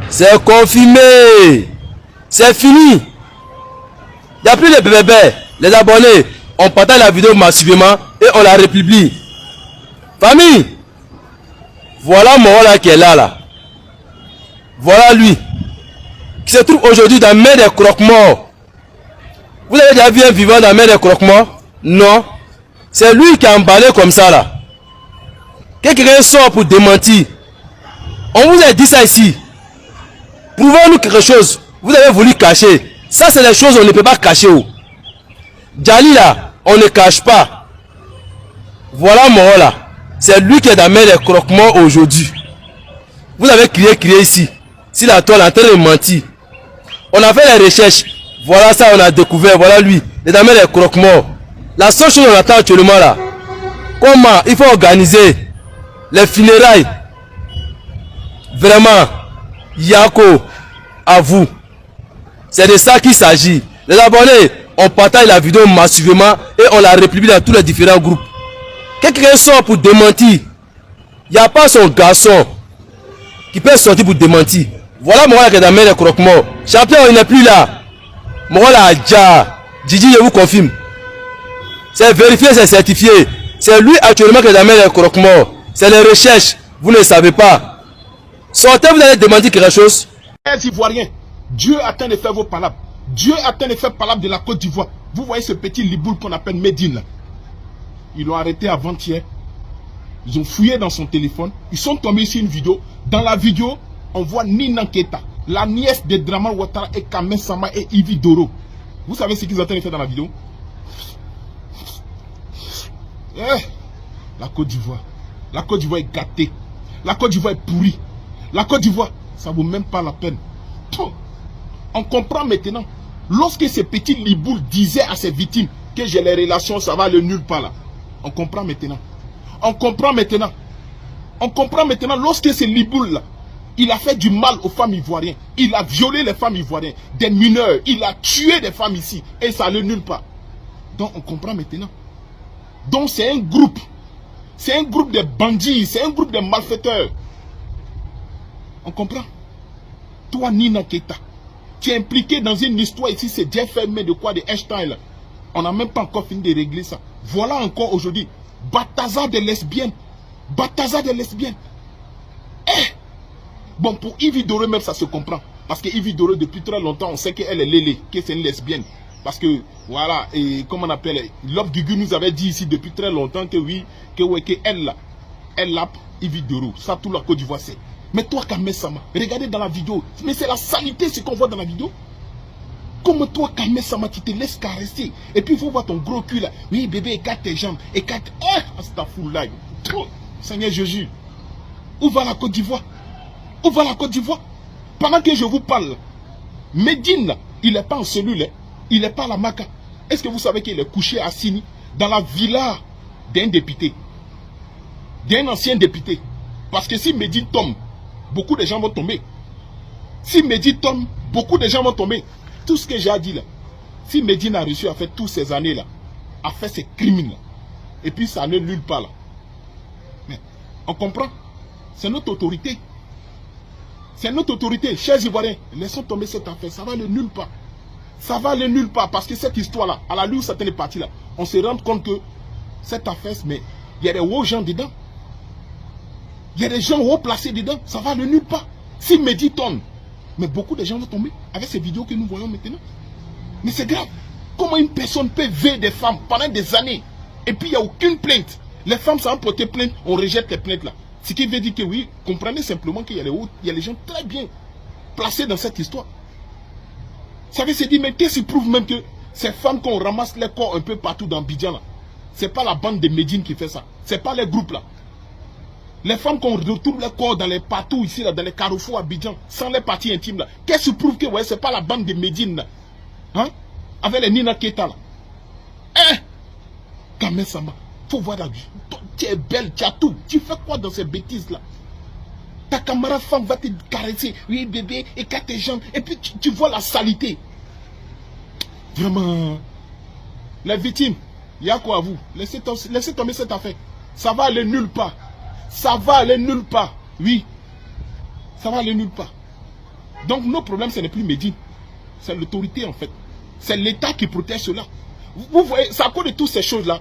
C'est confirmé. C'est fini. Il n'y a plus de bébés. Les abonnés, on partage la vidéo massivement et on la republie. Famille, voilà mon là qui est là. Voilà lui. Qui se trouve aujourd'hui dans la main des croque-morts. Vous avez déjà vu un vivant dans la main des croque-morts? Non. C'est lui qui a emballé comme ça là. Quelqu'un sort pour démentir. On vous a dit ça ici. Prouvez-nous quelque chose. Vous avez voulu cacher. Ça, c'est les choses qu'on ne peut pas cacher. Djali là, on ne cache pas. Voilà mon là. C'est lui qui est dans la main des croque-morts aujourd'hui. Vous avez crié ici. Si la toile est en train de mentir. On a fait les recherches. Voilà ça, on a découvert. Voilà lui. Il est dans la main des croque-morts. La seule chose qu'on attend actuellement là. Comment il faut organiser les funérailles. Vraiment. Yako, à vous. C'est de ça qu'il s'agit. Les abonnés, on partage la vidéo massivement et on la republie dans tous les différents groupes. Quelqu'un sort pour démentir. Il n'y a pas son garçon qui peut sortir pour démentir. Voilà moi qui est dans la main des croque-morts. Champion, il n'est plus là. Moi là, Djidji, je vous confirme. C'est vérifié, c'est certifié. C'est lui actuellement qui est dans la main des croque-morts. C'est les recherches. Vous ne savez pas. Sortez, vous allez demander quelque chose. Les Ivoiriens, Dieu a atteint de faire vos palabres. Dieu a atteint de faire palabres de la Côte d'Ivoire. Vous voyez ce petit liboule qu'on appelle Medine là. Ils l'ont arrêté avant-hier. Ils ont fouillé dans son téléphone. Ils sont tombés sur une vidéo. Dans la vidéo, on voit Nina Keita, la nièce de Draman Ouattara et Kamel Sama et Ivi Doro. Vous savez ce qu'ils ont en train de faire dans la vidéo? La Côte d'Ivoire. La Côte d'Ivoire est gâtée. La Côte d'Ivoire est pourrie. La Côte d'Ivoire, ça ne vaut même pas la peine. On comprend maintenant. Lorsque ces petits liboules disaient à ses victimes que j'ai les relations, ça va aller nulle part là. On comprend maintenant. On comprend maintenant. On comprend maintenant lorsque ces liboules là, il a fait du mal aux femmes ivoiriennes. Il a violé les femmes ivoiriennes, des mineurs. Il a tué des femmes ici. Et ça allait nulle part. Donc on comprend maintenant. Donc c'est un groupe. C'est un groupe de bandits. C'est un groupe de malfaiteurs. On comprend. Toi, Nina Keita, tu es impliqué dans une histoire ici, c'est bien fermé de quoi, de Einstein là. On n'a même pas encore fini de régler ça. Voilà encore aujourd'hui. Bataza des lesbiennes. Bataza des lesbiennes. Bon, pour Ivi Doro même, ça se comprend. Parce que Ivi Doro, depuis très longtemps, on sait qu'elle est lélé, que c'est une lesbienne. Parce que, voilà, et comment on appelle, Love Gugu nous avait dit ici depuis très longtemps que oui, que elle là, elle lappe Ivi Doro. Ça, tout la Côte d'Ivoire sait. Mais toi, Kamel Sama, regardez dans la vidéo. Mais c'est la saleté ce qu'on voit dans la vidéo. Comme toi, Kamel Sama, tu te laisses caresser. Et puis, il faut voir ton gros cul là. Oui, bébé, écarte tes jambes. Écarte. Astaghfirullah. Seigneur Jésus. Où va la Côte d'Ivoire? Où va la Côte d'Ivoire? Pendant que je vous parle, Medine, il n'est pas en cellule. Il n'est pas à la Maca. Est-ce que vous savez qu'il est couché à Sini, dans la villa d'un député? D'un ancien député. Parce que si Medine tombe, beaucoup de gens vont tomber. Si Medine tombe, beaucoup de gens vont tomber. Tout ce que j'ai dit là, si Medine a réussi à faire toutes ces années là, à faire ces crimes là, et puis ça n'est nulle part là. Mais on comprend. C'est notre autorité. C'est notre autorité. Chers Ivoiriens, laissons tomber cette affaire. Ça va aller nulle part. Ça va aller nulle part parce que cette histoire là, à la lueur certaines parties là, on se rend compte que cette affaire, mais il y a des hauts gens dedans. Il y a des gens haut placés dedans. Ça va aller nulle part. Si Mehdi tombe, mais beaucoup de gens vont tomber avec ces vidéos que nous voyons maintenant. Mais c'est grave. Comment une personne peut violer des femmes pendant des années et puis il n'y a aucune plainte? Les femmes sans porter plainte, on rejette les plaintes là. Ce qui veut dire que oui, comprenez simplement qu'il y a les gens très bien placés dans cette histoire. Ça veut se dire, mais qu'est-ce qui prouve même que ces femmes qu'on ramasse les corps un peu partout dans Bidjan là, c'est pas la bande de Medine qui fait ça. C'est pas les groupes là. Les femmes qu'on retrouve les corps dans les partout ici là, dans les carrefours à Bidjan, sans les parties intimes là. Qu'est-ce qui prouve que ouais, c'est pas la bande de Medine là? Hein? Avec les Nina Keita là. Kamel Sama, faut voir la vie. Tu es belle, tu as tout. Tu fais quoi dans ces bêtises là? Ta camarade femme va te caresser. Oui bébé, écarte tes jambes. Et puis tu vois la saleté. Vraiment. Les victimes, il y a quoi à vous? Laissez tomber cette affaire. Ça va aller nulle part. Ça va aller nulle part. Oui. Ça va aller nulle part. Donc nos problèmes, ce n'est plus Médine. C'est l'autorité en fait. C'est l'État qui protège cela. Vous voyez, c'est à cause de toutes ces choses-là.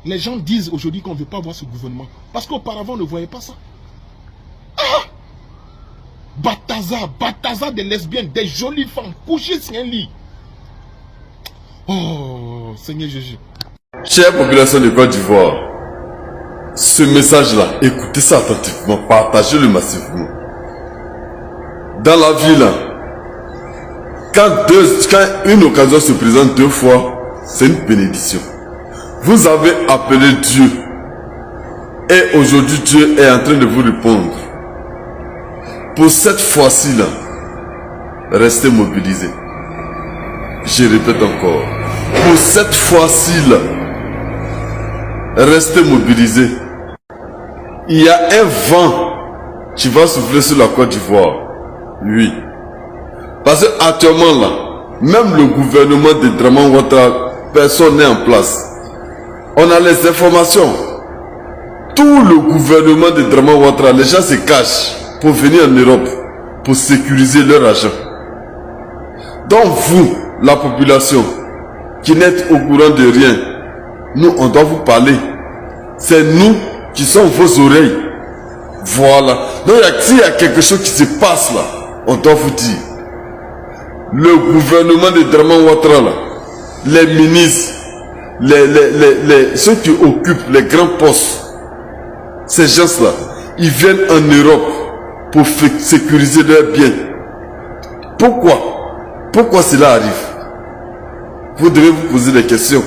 Les gens disent aujourd'hui qu'on ne veut pas voir ce gouvernement. Parce qu'auparavant, on ne voyait pas ça. Ah! Bataza des lesbiennes, des jolies femmes, couchées sur un lit. Oh, Seigneur Jésus. Chère population de Côte d'Ivoire, ce message-là, écoutez ça attentivement, partagez-le massivement. Dans la vie, là, quand une occasion se présente 2 fois, c'est une bénédiction. Vous avez appelé Dieu. Et aujourd'hui, Dieu est en train de vous répondre. Pour cette fois-ci, là, restez mobilisés. Je répète encore. Pour cette fois-ci, là, restez mobilisés. Il y a un vent qui va souffler sur la Côte d'Ivoire. Oui. Parce qu'actuellement, là, même le gouvernement de Draman Ouattara, personne n'est en place. On a les informations. Tout le gouvernement de Draman Ouattara, les gens se cachent pour venir en Europe, pour sécuriser leur argent. Donc vous, la population, qui n'êtes au courant de rien, nous, on doit vous parler. C'est nous qui sommes vos oreilles. Voilà. Donc s'il y a quelque chose qui se passe là, on doit vous dire. Le gouvernement de Draman Ouattara, là, les ministres, ceux qui occupent les grands postes, ces gens-là, ils viennent en Europe pour sécuriser leurs biens. Pourquoi cela arrive? Vous devez vous poser des questions.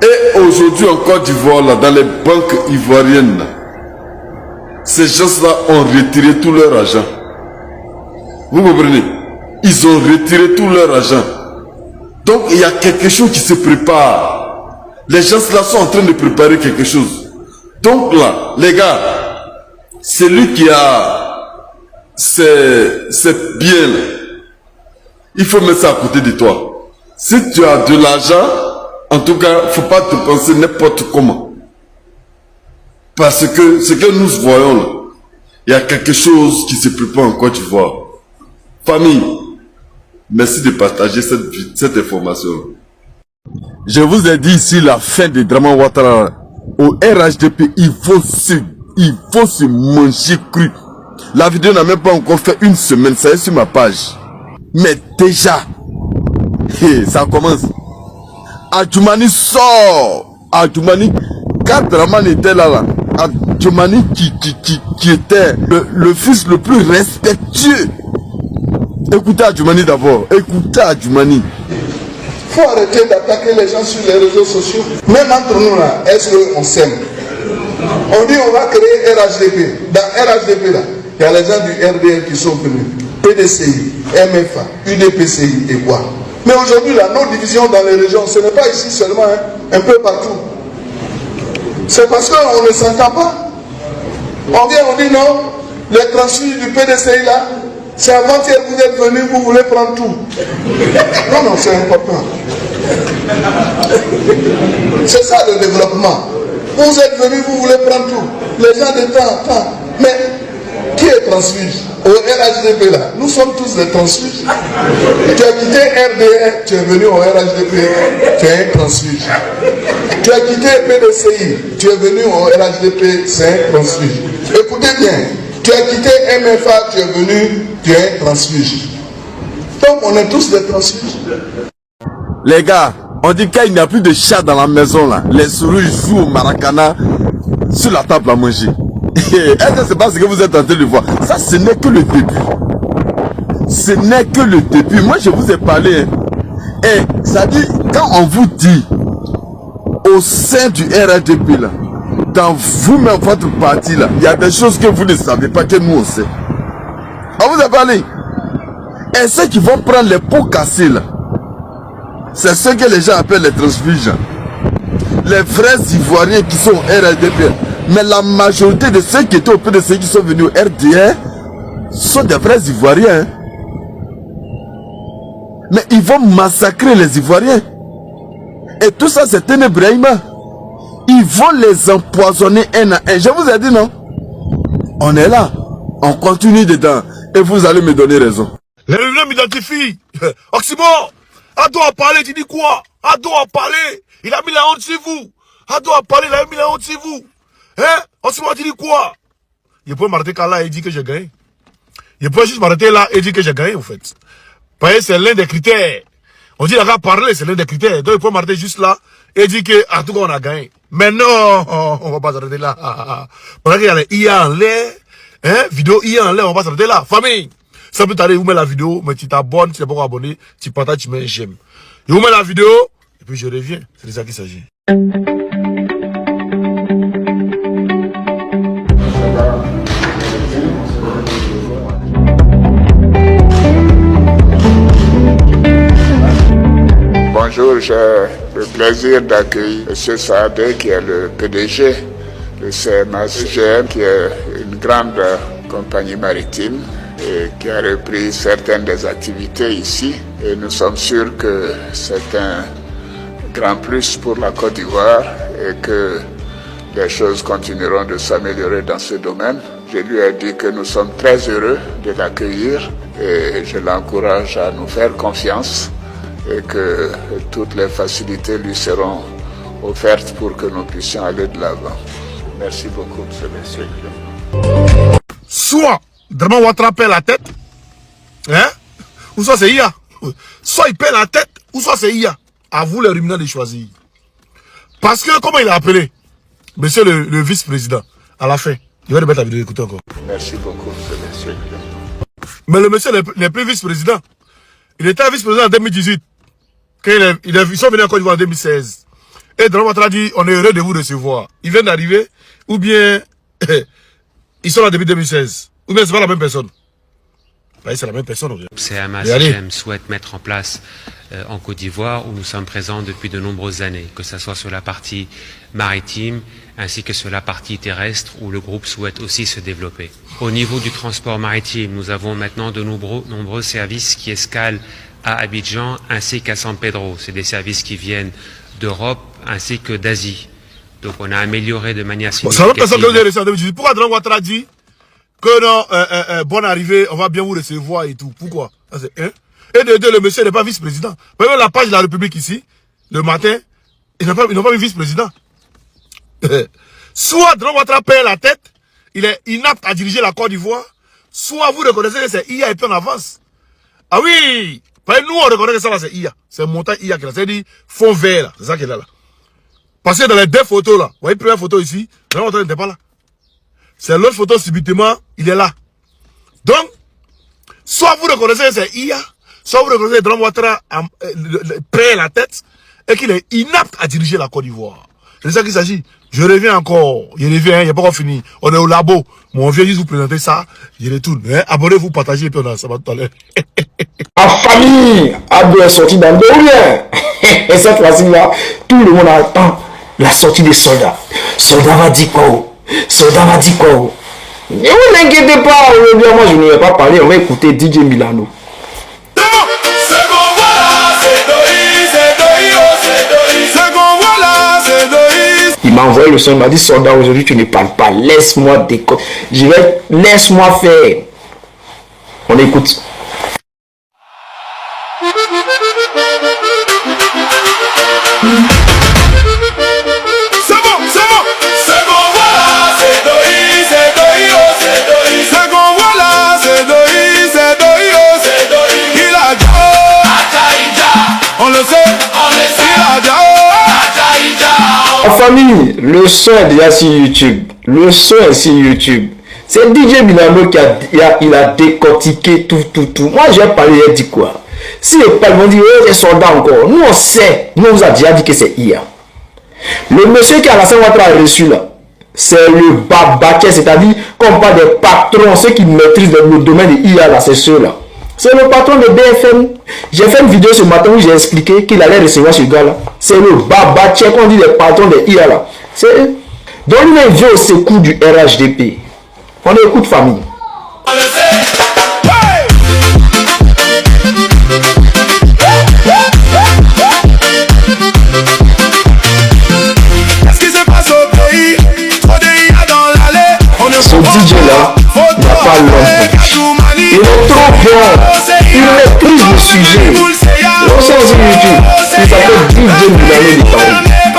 Et aujourd'hui en Côte d'Ivoire, là, dans les banques ivoiriennes, là, ces gens-là ont retiré tout leur argent. Vous comprenez? Ils ont retiré tout leur argent. Donc il y a quelque chose qui se prépare. Les gens-là sont en train de préparer quelque chose. Donc là, les gars, celui qui a ces biens-là, il faut mettre ça à côté de toi. Si tu as de l'argent, en tout cas, il ne faut pas te penser n'importe comment. Parce que ce que nous voyons là, il y a quelque chose qui se prépare en Côte d'Ivoire. Famille, merci de partager cette information. Je vous ai dit ici la fin de Draman Ouattara. Au RHDP, il faut se manger cru. La vidéo n'a même pas encore fait 1 semaine, ça est sur ma page. Mais déjà, ça commence. Adjoumani sort. Adjoumani, quand Draman était là, Adjoumani qui était le fils le plus respectueux. Écoutez Adjoumani d'abord. Écoutez Adjoumani. Il faut arrêter d'attaquer les gens sur les réseaux sociaux. Même entre nous là, est-ce qu'on s'aime? On dit on va créer RHDP. Dans RHDP là, il y a les gens du RDL qui sont venus. PDCI, MFA, UDPCI et quoi. Mais aujourd'hui là, nos divisions dans les régions, ce n'est pas ici seulement, hein, un peu partout. C'est parce qu'on ne s'entend pas. On vient, on dit non, les transfuges du PDCI là, c'est avant-hier que vous êtes venus, vous voulez prendre tout. Non, c'est important. C'est ça le développement. Vous êtes venus, vous voulez prendre tout. Les gens de temps. Mais qui est transfuge? Au RHDP là, nous sommes tous des transfuges. Tu as quitté RDR, tu es venu au RHDP, tu es un transfuge. Tu as quitté PDCI, tu es venu au RHDP, c'est un transfuge. Écoutez bien. Tu as quitté MFA, tu es venu, tu es un transfuge. Donc on est tous des transfuges. Les gars, on dit qu'il n'y a plus de chat dans la maison là. Les souris jouent au maracana sur la table à manger. Est-ce que c'est pas ce que vous êtes en train de voir? Ça, ce n'est que le début. Ce n'est que le début. Moi, je vous ai parlé. Et ça dit, quand on vous dit au sein du RHDP là, dans vous-même, votre parti là, il y a des choses que vous ne savez pas, que nous on sait. On vous a parlé. Et ceux qui vont prendre les pots cassés là, c'est ceux que les gens appellent les transfuges. Les vrais Ivoiriens qui sont au RHDP. Mais la majorité de ceux qui étaient au PDC qui sont venus au RDR sont des vrais Ivoiriens. Mais ils vont massacrer les Ivoiriens. Et tout ça, c'est un Ibrahima. Ils vont les empoisonner un à un. Je vous ai dit non. On est là. On continue dedans. et vous allez me donner raison. Les revenants m'identifient. Oxymore, Ado a parlé, tu dis quoi? Ado a parlé, il a mis la honte sur vous. Ado a parlé, il a mis la honte sur vous. Hein? Oxymore, tu dis quoi? Il peut m'arrêter là et dire que j'ai gagné. Il peut juste m'arrêter là et dire que j'ai gagné, en fait. Parce que c'est l'un des critères. On dit, il a parlé, c'est l'un des critères. Donc, il peut m'arrêter juste là et dire que, en tout cas, on a gagné. Mais non, on va pas s'arrêter là. Parce qu'il y a les IA en l'air, hein, vidéo IA en l'air, on va s'arrêter là. Famille, ça peut t'arriver, vous mettez la vidéo, mais tu t'abonnes, tu n'es pas encore abonné, tu partages, tu mets un j'aime. Je vous mets la vidéo, et puis je reviens. C'est de ça qu'il s'agit. Bonjour, j'ai le plaisir d'accueillir M. Saadé, qui est le PDG de CMA-CGM, qui est une grande compagnie maritime et qui a repris certaines des activités ici. Et nous sommes sûrs que c'est un grand plus pour la Côte d'Ivoire et que les choses continueront de s'améliorer dans ce domaine. Je lui ai dit que nous sommes très heureux de l'accueillir et je l'encourage à nous faire confiance et que toutes les facilités lui seront offertes pour que nous puissions aller de l'avant. Merci beaucoup, monsieur. Soit Draman Ouattara perd la tête, hein, ou soit c'est IA. Soit il perd la tête, ou soit c'est IA. À vous les ruminants de choisir. Parce que, comment il a appelé monsieur le vice-président, à la fin. Il va remettre la vidéo, écoutez encore. Merci beaucoup, monsieur. Mais le monsieur n'est plus vice-président. Il était vice-président en 2018. Quand ils sont venus en Côte d'Ivoire en 2016. Et Draman Ouattara dit, on est heureux de vous recevoir. Ils viennent d'arriver, ou bien, ils sont là depuis 2016. Ou bien c'est pas la même personne. C'est la même personne. CMA-CGM souhaite mettre en place en Côte d'Ivoire, où nous sommes présents depuis de nombreuses années, que ce soit sur la partie maritime, ainsi que sur la partie terrestre, où le groupe souhaite aussi se développer. Au niveau du transport maritime, nous avons maintenant de nombreux services qui escalent à Abidjan, ainsi qu'à San Pedro. C'est des services qui viennent d'Europe, ainsi que d'Asie. Donc on a amélioré de manière significative. Pourquoi Draman Ouattara dit que non, bonne arrivée, on va bien vous recevoir et tout. Pourquoi? Et de deux, le monsieur n'est pas vice-président. Même la page de la République ici, le matin, ils n'ont pas mis vice-président. Soit Draman Ouattara perd la tête, il est inapte à diriger la Côte d'Ivoire, soit vous reconnaissez que c'est IA et puis on avance. Ah oui! Nous on reconnaît que ça là c'est IA. C'est montagne IA qui est là. C'est-à-dire fond vert là. C'est ça qui est là. Parce que dans les deux photos là, vous voyez la première photo ici, Draman Ouattara n'était pas là. C'est l'autre photo subitement, il est là. Donc, soit vous reconnaissez que c'est IA, soit vous reconnaissez que Draman Ouattara perd la tête et qu'il est inapte à diriger la Côte d'Ivoire. C'est de ça qu'il s'agit. Je reviens encore. Il revient, il n'y a pas encore fini. On est au labo. Mais on vient juste vous présenter ça. Je retourne. Abonnez-vous, partagez et puis on a ça va tout à l'heure. En famille, Ado est sorti dans le rien. Et cette fois-ci-là, tout le monde attend la sortie des soldats. Soldat va dire quoi? Soldat va dire quoi? Ne vous inquiétez pas, moi je ne vais pas parler, on va écouter DJ Milano. Il m'a envoyé le son, il m'a dit soldat, aujourd'hui tu ne parles pas, laisse-moi décoder. Laisse-moi faire. On écoute. En famille, le son est déjà sur YouTube. Le son est sur YouTube. C'est DJ Milano qui a décortiqué tout. Moi, j'ai parlé, il a dit quoi? Si les palmes dit, oh, les soldats encore. Nous, on sait. Nous, on vous a déjà dit que c'est IA. Le monsieur qui a la scène reçu là, c'est le babaquet, c'est-à-dire qu'on parle des patrons, ceux qui maîtrisent le domaine de IA là, c'est ceux-là. C'est le patron de BFM. J'ai fait une vidéo ce matin où j'ai expliqué qu'il allait recevoir ce gars-là. C'est le babaquet qu'on dit les patrons de IA là. C'est eux. Donc il vient au secours du RHDP. On écoute famille. Ce DJ là n'a pas l'homme. Il est trop bon. Il maîtrise le sujet. On sort sur YouTube. Il s'appelle DJ Milano de Paris.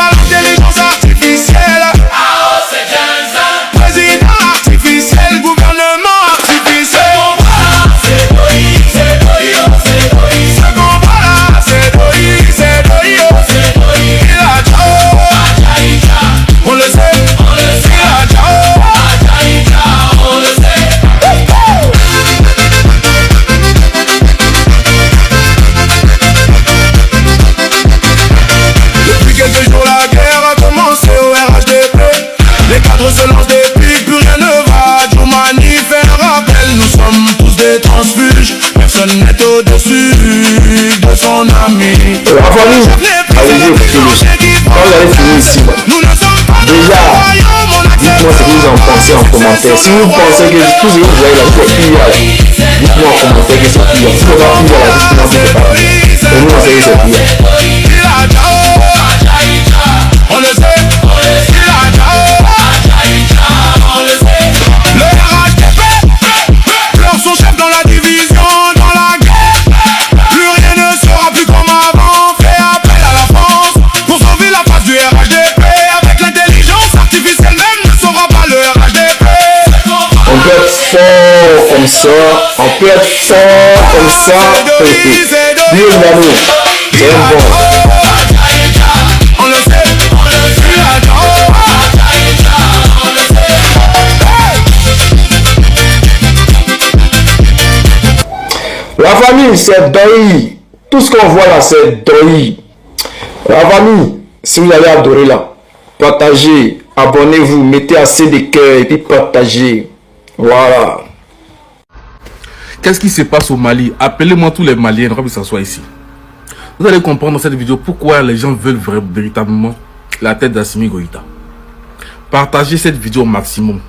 N'est au-dessus de son ami. La famille, allez-y, quand vous avez fini ici, déjà, dites-moi ce que vous en pensez en commentaire. Si vous pensez que tout ce que vous voyez là, c'est pillage, dites-moi en commentaire que c'est pillage. Si vous n'avez pas pillage, dites-moi que c'est pas pillage. Et nous, on sait que c'est pillage. On le sait, on le sait. Le RHDP pleure son chef dans la division. Fort comme ça, on peut être fort comme ça. Dieu l'amour, c'est bon. La famille, c'est Doi. Tout ce qu'on voit là, c'est Doi. La famille, si vous avez adoré là, partagez, abonnez-vous, mettez assez de cœur et puis partagez. Voilà. Qu'est-ce qui se passe au Mali? Appelez-moi tous les Maliens, on va s'asseoir ici. Vous allez comprendre dans cette vidéo pourquoi les gens veulent véritablement la tête d'Assimi Goïta. Partagez cette vidéo au maximum.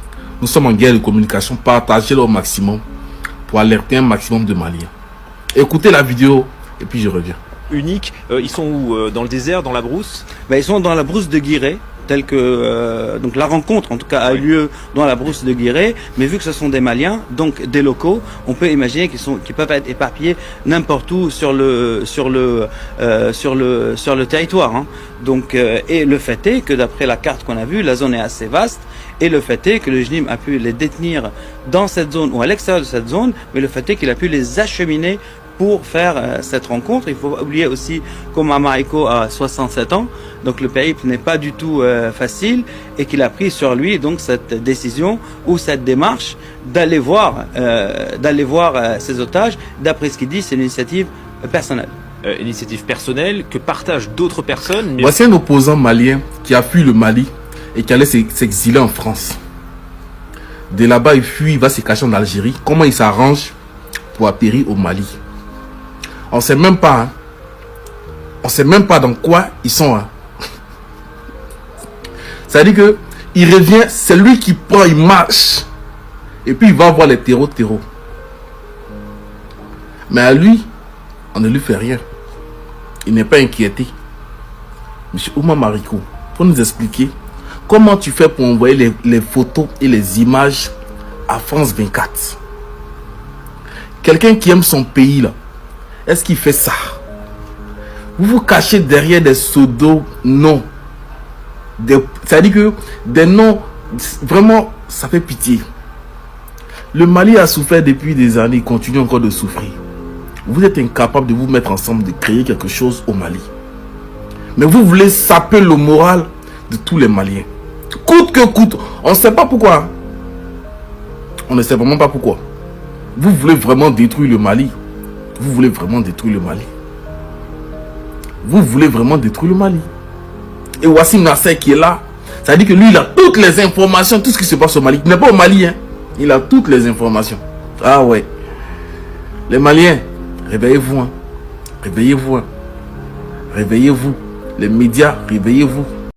Nous sommes en guerre de communication. Partagez-le au maximum pour alerter un maximum de Maliens. Écoutez la vidéo et puis je reviens. Unique, ils sont où? Dans le désert, dans la brousse? Ils sont dans la brousse de Guiré. Tel que donc la rencontre en tout cas a eu lieu dans la brousse de Guiré, mais vu que ce sont des Maliens, donc des locaux, on peut imaginer qu'ils peuvent être éparpillés n'importe où sur le territoire. Hein. Donc et le fait est que d'après la carte qu'on a vue, la zone est assez vaste. Et le fait est que le JNIM a pu les détenir dans cette zone ou à l'extérieur de cette zone, mais le fait est qu'il a pu les acheminer pour faire cette rencontre. Il faut oublier aussi qu'Omar Iko a 67 ans, donc le périple n'est pas du tout facile, et qu'il a pris sur lui donc cette décision ou cette démarche d'aller voir ses otages. D'après ce qu'il dit, c'est une initiative personnelle. Initiative personnelle que partagent d'autres personnes. Mais... Voici un opposant malien qui a fui le Mali et qui allait s'exiler en France. De là-bas, il fuit, il va se cacher en Algérie. Comment il s'arrange pour atterrir au Mali? On ne sait même pas. Hein. On ne sait même pas dans quoi ils sont. Hein. C'est-à-dire que il revient, c'est lui qui prend, il marche. Et puis il va voir les terreaux. Mais à lui, on ne lui fait rien. Il n'est pas inquiété. Monsieur Omar Iko, pour nous expliquer comment tu fais pour envoyer les photos et les images à France 24. Quelqu'un qui aime son pays là, est-ce qu'il fait ça? Vous vous cachez derrière des pseudos noms. C'est-à-dire que des noms, vraiment, ça fait pitié. Le Mali a souffert depuis des années, il continue encore de souffrir. Vous êtes incapable de vous mettre ensemble, de créer quelque chose au Mali. Mais vous voulez saper le moral de tous les Maliens. Coûte que coûte. On ne sait pas pourquoi. On ne sait vraiment pas pourquoi. Vous voulez vraiment détruire le Mali. Vous voulez vraiment détruire le Mali. Vous voulez vraiment détruire le Mali. Et Wassim Nasser qui est là, ça dit que lui, il a toutes les informations, tout ce qui se passe au Mali. Il n'est pas au Mali, hein. Il a toutes les informations. Ah ouais. Les Maliens, réveillez-vous. Hein. Réveillez-vous. Hein. Réveillez-vous. Les médias, réveillez-vous.